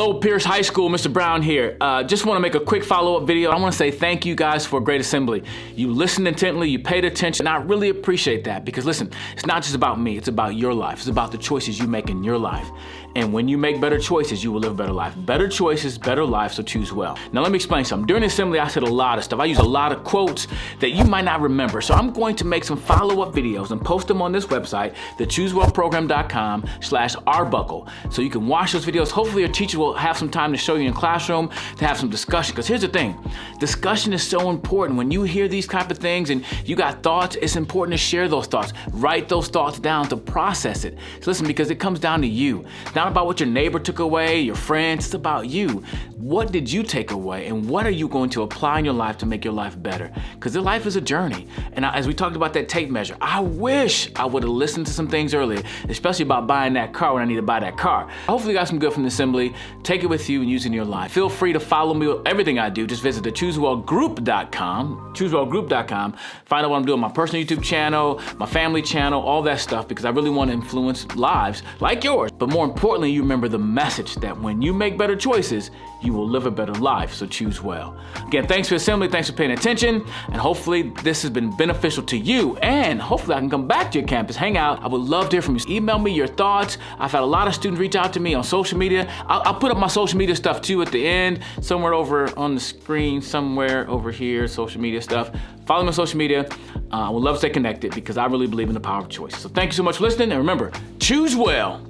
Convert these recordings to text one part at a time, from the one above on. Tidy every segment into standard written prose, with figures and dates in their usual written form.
Hello, Pierce High School, Mr. Brown here. Just want to make a quick follow-up video. I want to say thank you guys for a great assembly. You listened intently, you paid attention, and I really appreciate that because listen, it's not just about me, it's about your life. It's about the choices you make in your life. And when you make better choices, you will live a better life. Better choices, better life, so choose well. Now let me explain something. During the assembly, I said a lot of stuff. I used a lot of quotes that you might not remember. So I'm going to make some follow-up videos and post them on this website, the ChooseWellProgram.com/Arbuckle. So you can watch those videos. Hopefully your teacher will have some time to show you in classroom to have some discussion. Because here's the thing, discussion is so important. When you hear these type of things and you got thoughts, it's important to share those thoughts. Write those thoughts down to process it. So listen, because it comes down to you. It's not about what your neighbor took away, your friends, it's about you. What did you take away and what are you going to apply in your life to make your life better? Because your life is a journey. And as we talked about that tape measure, I wish I would have listened to some things earlier, especially about buying that car when I need to buy that car. Hopefully you got some good from the assembly. Take it with you and use it in your life. Feel free to follow me with everything I do. Just visit the ChooseWellGroup.com, ChooseWellGroup.com. Find out what I'm doing, my personal YouTube channel, my family channel, all that stuff, because I really want to influence lives like yours. But more importantly, you remember the message that when you make better choices, you will live a better life, so choose well. Again, thanks for assembly, thanks for paying attention, and hopefully this has been beneficial to you, and hopefully I can come back to your campus, hang out. I would love to hear from you. Email me your thoughts. I've had a lot of students reach out to me on social media. I'll put up my social media stuff too at the end, somewhere over on the screen, somewhere over here, social media stuff. Follow me on social media. I would love to stay connected because I really believe in the power of choice. So thank you so much for listening, and remember, choose well.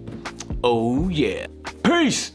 Oh yeah. Peace.